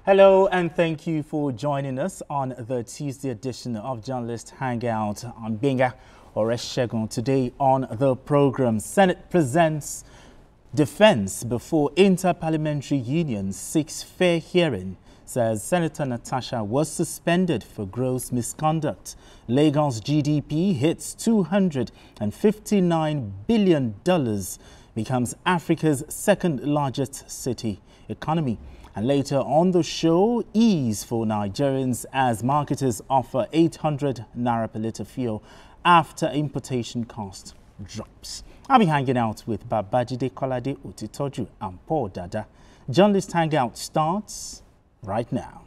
Hello and thank you for joining us on the Tuesday edition of Journalist Hangout. I'm Benga Oreshegun. Today on the program, Senate presents defense before Interparliamentary Union seeks fair hearing, says Senator Natasha was suspended for gross misconduct. Lagos GDP hits $259 billion, becomes Africa's second largest city economy. And later on the show, ease for Nigerians as marketers offer 800 naira per litre fuel after importation cost drops. I'll be hanging out with Babajide Kolade Otitoju and Paul Dada. Journalist Hangout starts right now.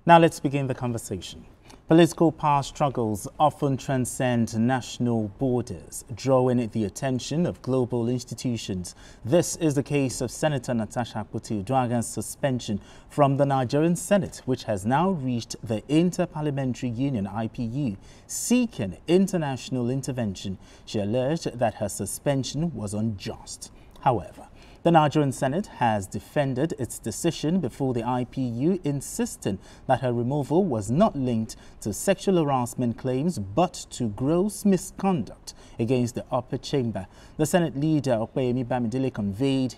Now let's begin the conversation. Political power struggles often transcend national borders, drawing the attention of global institutions. This is the case of Senator Natasha Akpoti-Uduaghan's suspension from the Nigerian Senate, which has now reached the Interparliamentary Union (IPU), seeking international intervention. She alleged that her suspension was unjust. However, the Nigerian Senate has defended its decision before the IPU, insisting that her removal was not linked to sexual harassment claims but to gross misconduct against the upper chamber. The Senate leader, Okpeyemi Bamidele, conveyed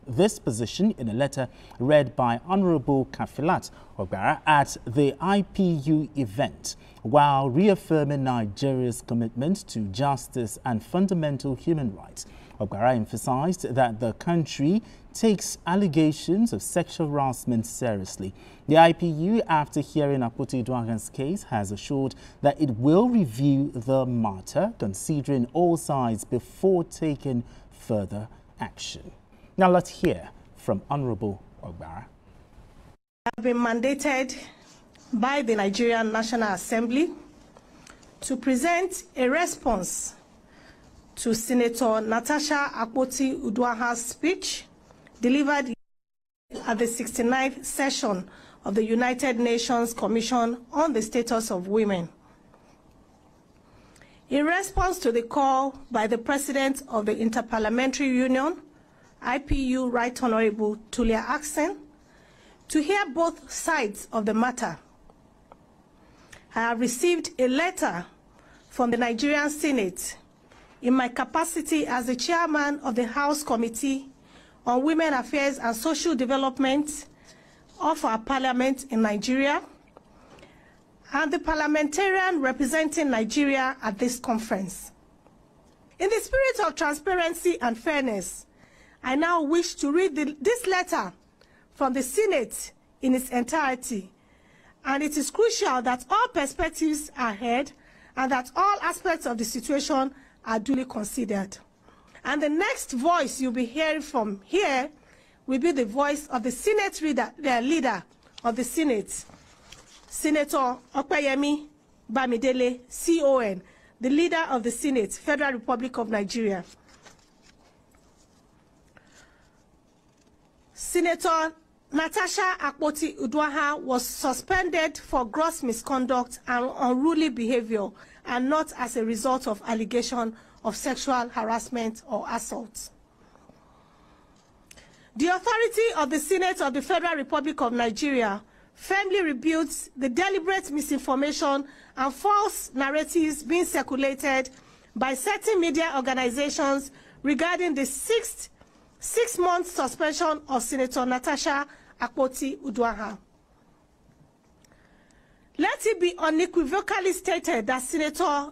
this position in a letter read by Honorable Kafilat Ogbara at the IPU event, while reaffirming Nigeria's commitment to justice and fundamental human rights. Ogbara emphasized that the country takes allegations of sexual harassment seriously. The IPU, after hearing Akpoti-Uduaghan's case, has assured that it will review the matter, considering all sides before taking further action. Now let's hear from Honorable Ogbara. I have been mandated by the Nigerian National Assembly to present a response to Senator Natasha Akpoti-Uduaghan's speech delivered at the 69th session of the United Nations Commission on the Status of Women. In response to the call by the President of the Interparliamentary Union, IPU Right Honorable Tulia Axen, to hear both sides of the matter, I have received a letter from the Nigerian Senate in my capacity as the chairman of the House Committee on Women Affairs and Social Development of our Parliament in Nigeria, and the parliamentarian representing Nigeria at this conference. In the spirit of transparency and fairness, I now wish to read this letter from the Senate in its entirety, and it is crucial that all perspectives are heard and that all aspects of the situation are duly considered. And the next voice you'll be hearing from here will be the voice of the Senate leader of the Senate, Senator Okpeyemi Bamidele, CON, the leader of the Senate, Federal Republic of Nigeria. Senator Natasha Akpoti-Uduaghan was suspended for gross misconduct and unruly behavior, and not as a result of allegation of sexual harassment or assault. The authority of the Senate of the Federal Republic of Nigeria firmly rebukes the deliberate misinformation and false narratives being circulated by certain media organizations regarding the six-month suspension of Senator Natasha Akpoti-Uduaghan. Let it be unequivocally stated that Senator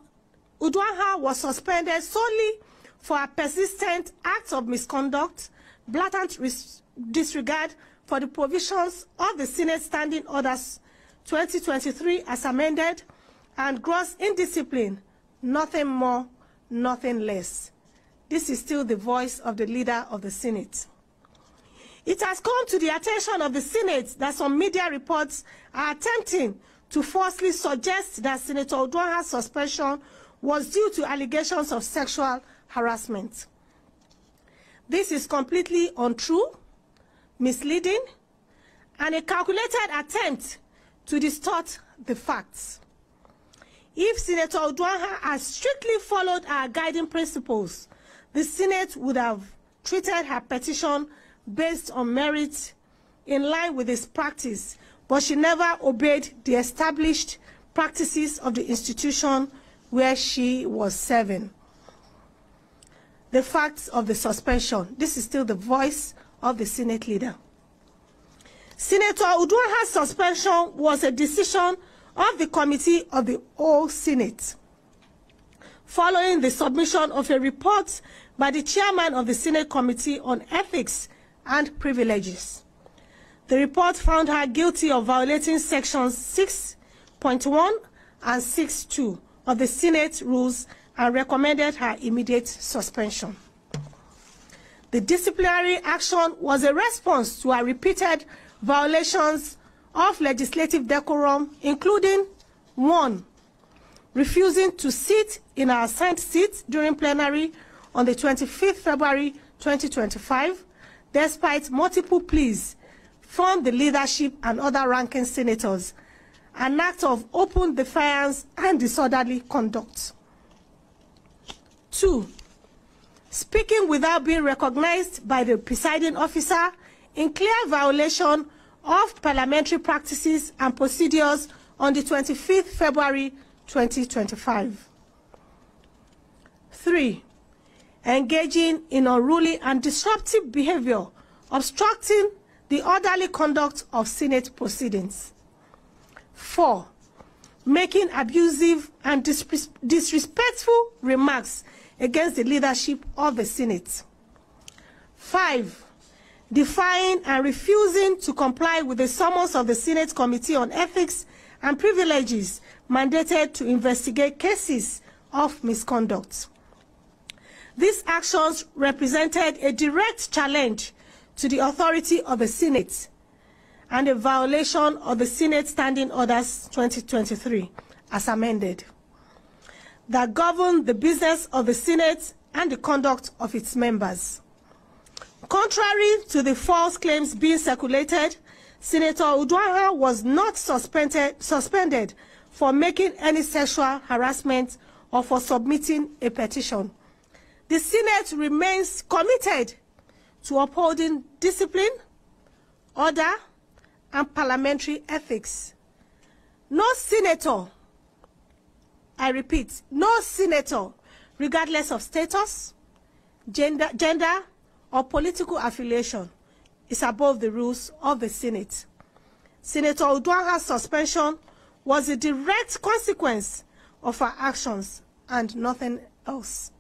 Uduaghan was suspended solely for a persistent act of misconduct, blatant disregard for the provisions of the Senate Standing Orders 2023 as amended, and gross indiscipline, nothing more, nothing less. This is still the voice of the leader of the Senate. It has come to the attention of the Senate that some media reports are attempting to falsely suggest that Senator Uduaghan's suspension was due to allegations of sexual harassment. This is completely untrue, misleading, and a calculated attempt to distort the facts. If Senator Uduaghan had strictly followed our guiding principles, the Senate would have treated her petition based on merit in line with its practice, but she never obeyed the established practices of the institution where she was serving. The facts of the suspension. This is still the voice of the Senate leader. Senator Uduaghan's suspension was a decision of the Committee of the Whole Senate, following the submission of a report by the chairman of the Senate Committee on Ethics and Privileges. The report found her guilty of violating sections 6.1 and 6.2 of the Senate rules and recommended her immediate suspension. The disciplinary action was a response to her repeated violations of legislative decorum, including 1, refusing to sit in her assigned seat during plenary on the 25th February 2025, despite multiple pleas from the leadership and other ranking senators, an act of open defiance and disorderly conduct. 2, speaking without being recognized by the presiding officer in clear violation of parliamentary practices and procedures on the 25th February 2025. 3, engaging in unruly and disruptive behavior, obstructing the orderly conduct of Senate proceedings. 4, making abusive and disrespectful remarks against the leadership of the Senate. 5, defying and refusing to comply with the summons of the Senate Committee on Ethics and Privileges mandated to investigate cases of misconduct. These actions represented a direct challenge to the authority of the Senate and a violation of the Senate Standing Orders 2023, as amended, that govern the business of the Senate and the conduct of its members. Contrary to the false claims being circulated, Senator Uduaghan was not suspended for making any sexual harassment or for submitting a petition. The Senate remains committed to upholding discipline, order, and parliamentary ethics. No senator, I repeat, no senator, regardless of status, gender, or political affiliation, is above the rules of the Senate. Senator Uduaghan's suspension was a direct consequence of her actions and nothing else.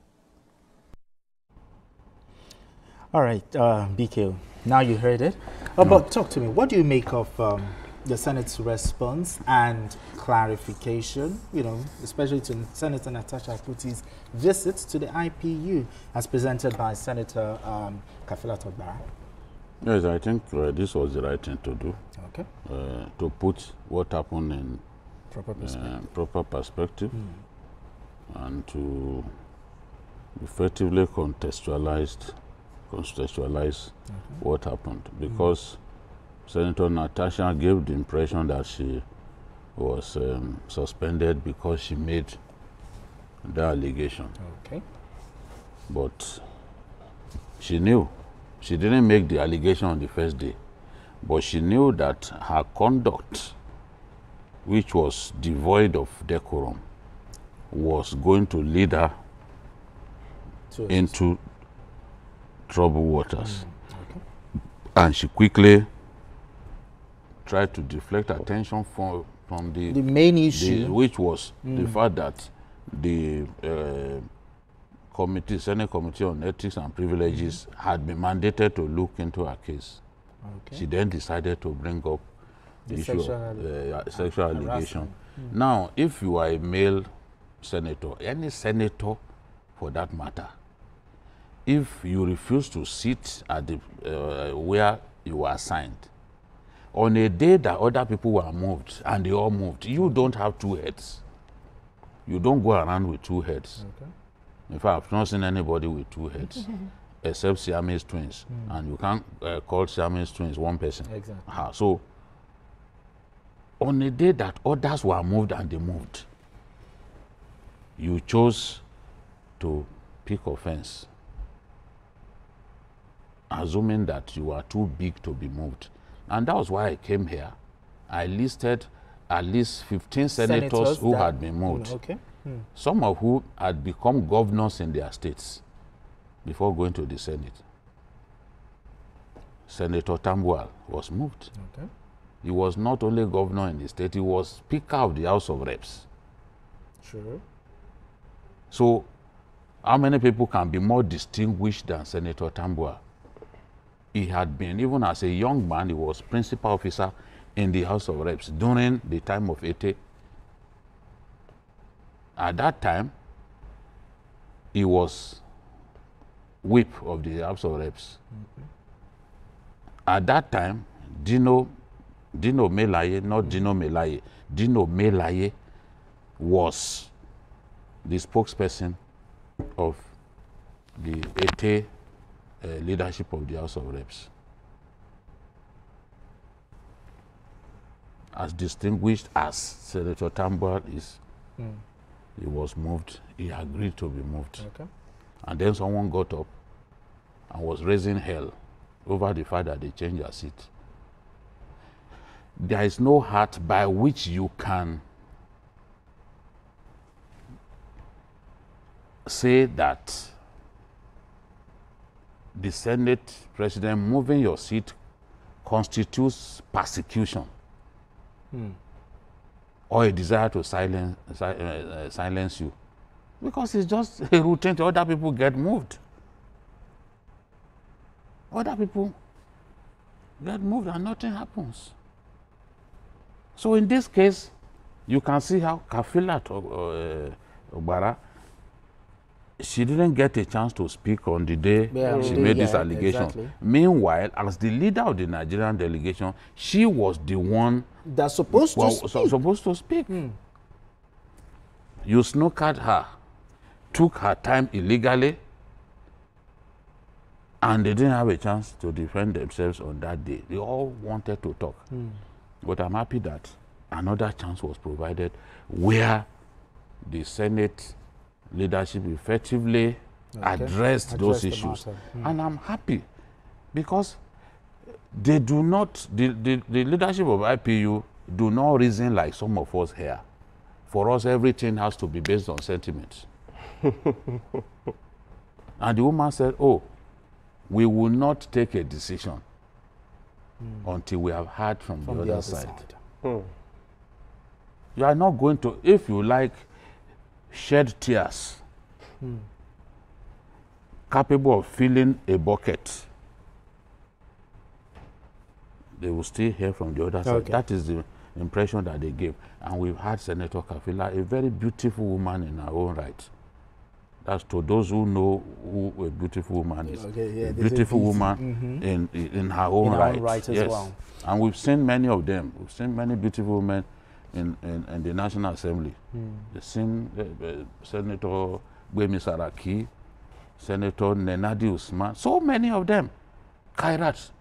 All right, BK, now you heard it. But talk to me, what do you make of the Senate's response and clarification, especially to Senator Natasha Akpoti's visit to the IPU as presented by Senator Akpoti-Uduaghan? Yes, I think this was the right thing to do. Okay. To put what happened in proper perspective. And to effectively contextualize what happened, because Senator Natasha gave the impression that she was suspended because she made the allegation. Okay. But she knew. She didn't make the allegation on the first day, but she knew that her conduct, which was devoid of decorum, was going to lead her into troubled waters. Okay. And she quickly tried to deflect attention from the main issue, which was the fact that the Senate Committee on Ethics and Privileges had been mandated to look into her case. Okay. She then decided to bring up the issue of sexual allegation. Now, if you are a male senator, any senator for that matter, if you refuse to sit at the where you were assigned, on a day that other people were moved and they all moved, you don't have two heads. You don't go around with two heads. Okay. In fact, I've not seen anybody with two heads, except Siamese twins. And you can't call Siamese twins one person. Exactly. So, on a day that others were moved and they moved, you chose to pick offense, assuming that you are too big to be moved. And that was why I came here. I listed at least 15 senators who had been moved. Okay. Some of whom had become governors in their states before going to the Senate. Senator Tambuwal was moved. Okay. He was not only governor in the state, he was Speaker of the House of Reps. Sure. So, how many people can be more distinguished than Senator Tambuwal? He had been, even as a young man, he was principal officer in the House of Reps during the time of Ete. At that time, he was whip of the House of Reps. At that time, Dino Melaye, not Dino Melaye, Dino Melaye was the spokesperson of the Ete leadership of the House of Reps. As distinguished as Senator Tambuwal is, he was moved, he agreed to be moved. Okay. And then someone got up and was raising hell over the fact that they changed their seat. There is no heart by which you can say that the Senate president moving your seat constitutes persecution or a desire to silence you, because it's just a routine to other people get moved. Other people get moved and nothing happens. So in this case, you can see how Kafilat Ogbara, she didn't get a chance to speak on the day she made this allegation. Exactly. Meanwhile, as the leader of the Nigerian delegation, she was the one that's supposed to speak. You snookered her, took her time illegally, and they didn't have a chance to defend themselves on that day. They all wanted to talk. But I'm happy that another chance was provided where the Senate leadership effectively addressed those issues. And I'm happy because they do not, the leadership of IPU do not reason like some of us here. For us, everything has to be based on sentiment. And the woman said, oh, we will not take a decision until we have heard from the other side. You are not going to, if you like, shed tears capable of filling a bucket, they will still hear from the other side. That is the impression that they gave. And we've had Senator Kafila, a very beautiful woman in her own right. That's to those who know who a beautiful woman is. A beautiful woman in her own right. As well. And we've seen many of them. We've seen many beautiful women in the National Assembly. We've seen Senator Gwemi Saraki, Senator Nenadi Usman, so many of them. Kairat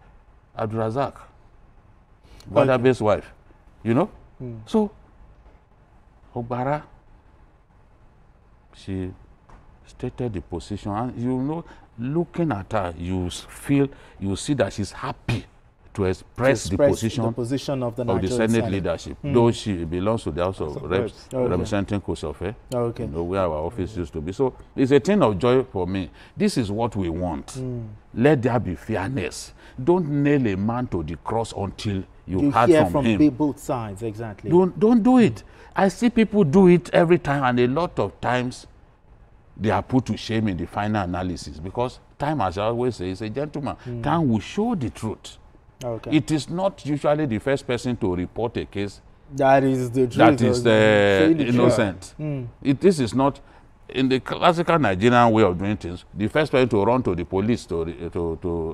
Abdurazak, Gwadabe's wife, you know? So, Ogbara, she stated the position, and you know, looking at her, you see that she's happy to express the position of the Senate leadership, though she belongs to the House of Reps representing Kosofe, you know, where our office used to be. So it's a thing of joy for me. This is what we want. Let there be fairness. Don't nail a man to the cross until you hear from him. Both sides, exactly. Don't do it. I see people do it every time, and a lot of times they are put to shame in the final analysis, because time, as I always say, is a gentleman. Time will show the truth. It is not usually the first person to report a case that is the truth, that is innocent. This is not, in the classical Nigerian way of doing things, the first person to run to the police to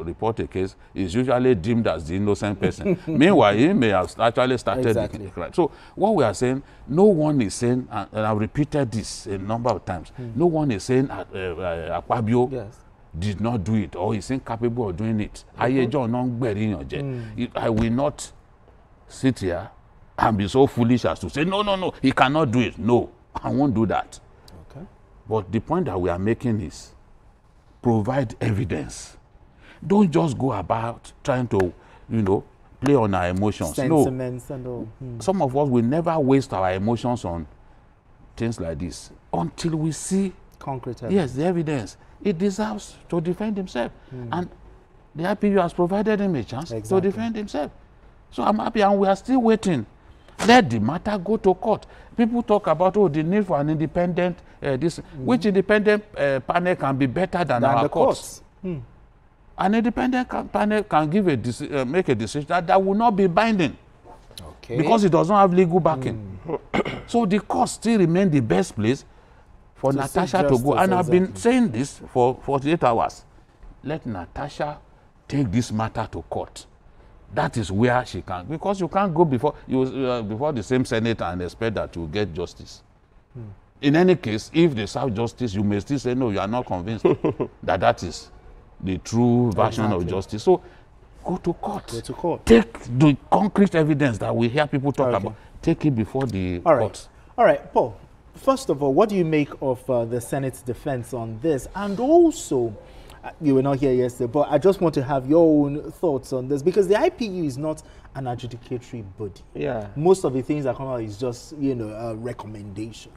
report a case is usually deemed as the innocent person. Meanwhile, he may have actually started the crime. So what we are saying, no one is saying, and I've repeated this a number of times, no one is saying Akpabio did not do it, or is incapable of doing it. I will not sit here and be so foolish as to say, no, he cannot do it. No, I won't do that. But the point that we are making is provide evidence. Don't just go about trying to, you know, play on our emotions. Sentiments and all. Some of us will never waste our emotions on things like this until we see concrete evidence. Yes, the evidence. It deserves to defend himself. And the IPU has provided him a chance to defend himself. So I'm happy, and we are still waiting. Let the matter go to court. People talk about, oh, the need for an independent, which independent panel can be better than our courts? An independent panel can give a make a decision that will not be binding, because it does not have legal backing. So the court still remain the best place for Natasha to go. And I've been saying this for 48 hours. Let Natasha take this matter to court. That is where she can, because you can't go before the same Senate and expect that you get justice. In any case, if they serve justice, you may still say, no, you are not convinced that that is the true version of justice. So go to court. Go to court. Take the concrete evidence that we hear people talk about. Take it before the court. All right, Paul. First of all, what do you make of the Senate's defense on this? And also, you were not here yesterday, but I just want to have your own thoughts on this, because the IPU is not an adjudicatory body. Yeah. Most of the things that come out is just, you know, recommendations.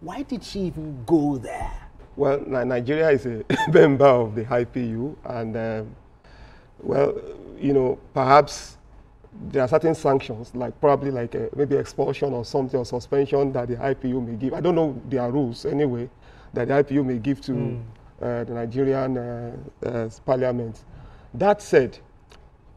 Why did she even go there? Well, Nigeria is a member of the IPU, and well, you know, perhaps there are certain sanctions, like probably like maybe expulsion or something, or suspension that the IPU may give. I don't know their rules anyway, that the IPU may give to the Nigerian parliament. That said,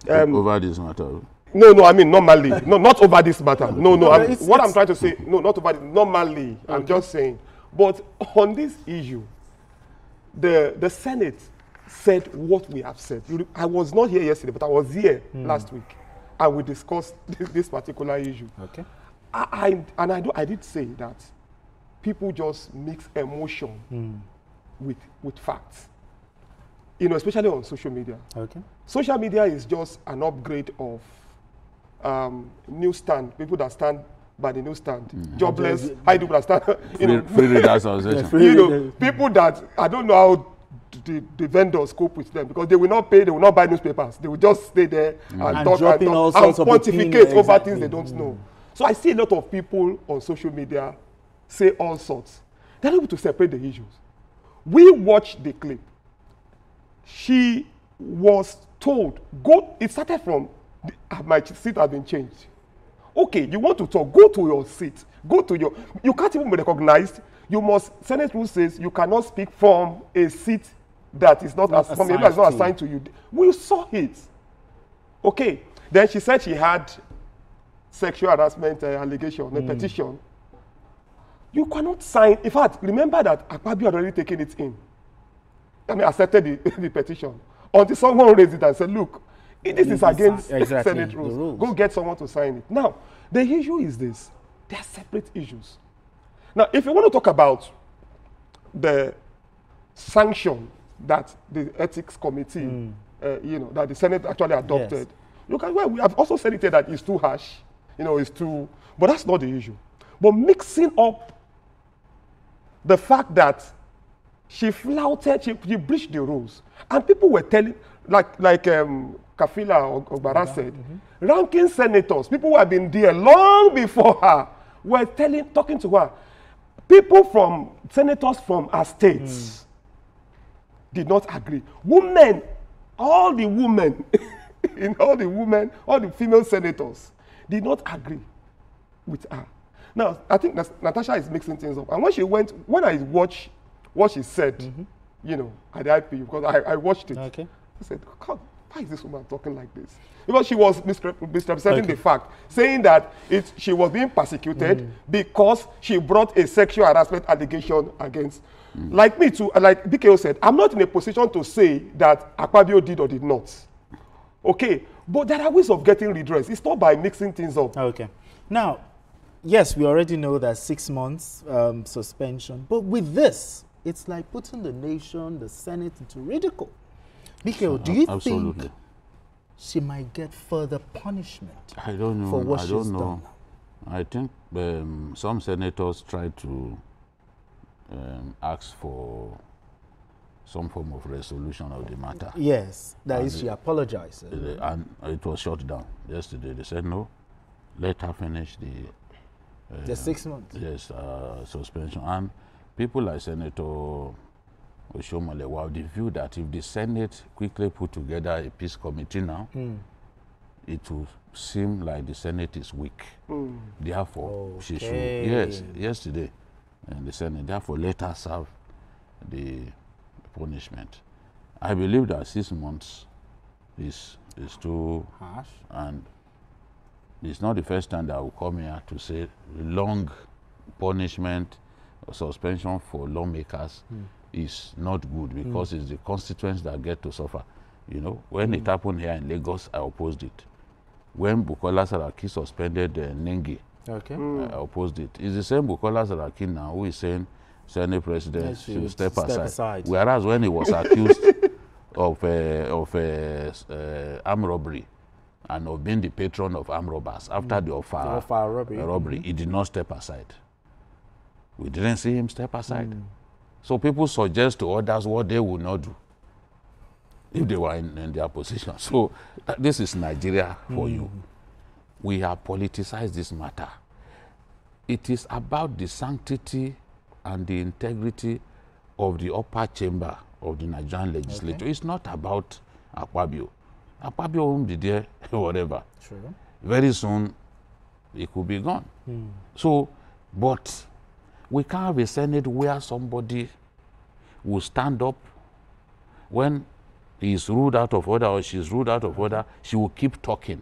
over this matter. No, I mean normally, no, not over this matter. No, what I'm trying to say, no, not over normally. I'm just saying. But on this issue, the Senate said what we have said. I was not here yesterday, but I was here last week, and we discussed this particular issue. Okay. I did say that people just mix emotion with facts. You know, especially on social media. Okay. Social media is just an upgrade of newsstand. People that stand by the newsstand, jobless, high people that stand, you know, free readers association. You know, people that I don't know how the vendors cope with them, because they will not pay, they will not buy newspapers, they will just stay there and talk and pontificate over things they don't know. So I see a lot of people on social media say all sorts. They're able to separate the issues. We watched the clip. She was told, go. It started from my seat has been changed. Okay, you want to talk, go to your seat. Go to your, you can't even be recognized. You must, Senate rule says you cannot speak from a seat that is not assigned to you. We saw it. Okay, then she said she had sexual harassment allegation, a petition. You cannot sign. In fact, remember that Akpoti had already taken it in. I mean, accepted the petition. Until someone raised it and said, look, this is against Senate rules. Go get someone to sign it. Now, the issue is this. They are separate issues. Now, if you want to talk about the sanction that the ethics committee, you know, that the Senate actually adopted, you can, well, we have also said it here that it's too harsh, you know, it's too, but that's not the issue. But mixing up the fact that she flouted, she breached the rules, and people were telling, like Kafila Ogbara said, ranking senators, people who have been there long before her, were talking to her. People from, senators from her states did not agree. Women, all the women, all the female senators did not agree with her. Now, I think Natasha is mixing things up. And when I watched what she said, you know, at the IPU, because I watched it, I said, God, why is this woman talking like this? Because she was misrepresenting the fact, saying that she was being persecuted because she brought a sexual harassment allegation against. Like me too, like BKO said, I'm not in a position to say that Akpabio did or did not. Okay, but there are ways of getting redress. It's not by mixing things up. Okay. Now, yes, we already know that 6 months suspension, but with this, it's like putting the nation, the Senate into ridicule. BKO, do you think she might get further punishment? I don't know. For what she's done? I think some senators try to asked for some form of resolution of the matter. Yes, that is, she apologized. And it was shut down yesterday. They said, no, let her finish the 6 months. Yes, suspension. And people like Senator Oshomole were of the view that if the Senate quickly put together a peace committee now, it will seem like the Senate is weak. Therefore, she should, yes, yesterday, and the Senate, therefore, let her serve the punishment. I believe that 6 months is too harsh, and it's not the first time that I will come here to say long punishment or suspension for lawmakers is not good, because it's the constituents that get to suffer. You know, when it happened here in Lagos, I opposed it. When Bukola Saraki suspended Nengi, I opposed it. It's the same Bukola Saraki now who is saying Senate President should step aside. Whereas when he was accused of armed robbery and of being the patron of armed robbers after the Offa robbery, he did not step aside. We didn't see him step aside. So people suggest to others what they would not do if they were in their position. So this is Nigeria for you. We have politicized this matter. It is about the sanctity and the integrity of the upper chamber of the Nigerian legislature. It's not about Akpabio. Akpabio won't be there, whatever. True. Very soon, it could be gone. So, but we can't have a Senate where somebody will stand up when he's ruled out of order or she's ruled out of order, she will keep talking.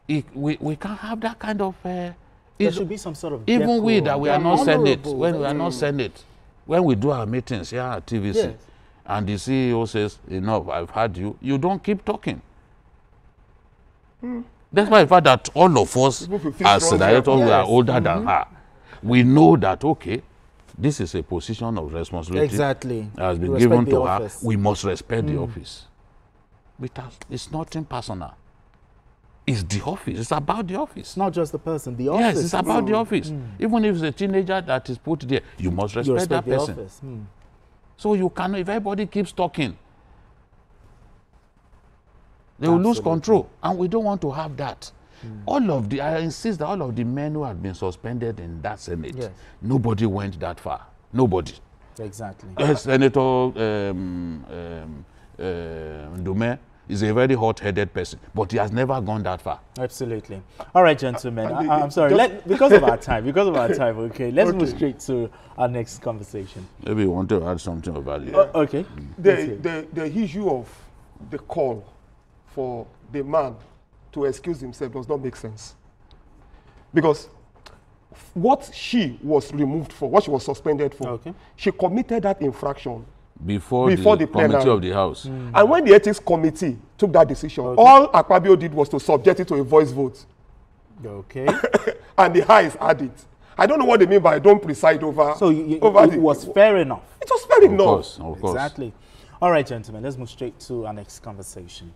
We can't have that kind of... there should be some sort of... Even we that we are not Senate, when we are not Senate, when we do our meetings here at TVC, and the CEO says, enough, I've heard you, you don't keep talking. That's why the fact that all of us, as directors, we are older than her. We know that, okay, this is a position of responsibility. Exactly. Has been given to her. We must respect the office. It's nothing personal. It's the office. It's about the office. It's not just the person, the office. Yes, it's about the office. Even if it's a teenager that is put there, you must respect that person. Office. So you cannot, if everybody keeps talking, they will lose control. And we don't want to have that. I insist that all of the men who have been suspended in that Senate, nobody went that far. Nobody. Exactly. Senator Ndume is a very hot-headed person, but he has never gone that far. Absolutely. All right, gentlemen. I'm sorry. Because of our time, okay, let's move straight to our next conversation. Maybe you want to add something of value. Okay. The issue of the call for the man to excuse himself does not make sense. Because what she was removed for, what she was suspended for, she committed that infraction before the committee of the House. And when the ethics committee took that decision, all Akpabio did was to subject it to a voice vote. Okay. And the highs had it. I don't know what they mean by don't preside over. So it was fair enough. It was fair enough. Of course. Exactly. All right, gentlemen, let's move straight to our next conversation.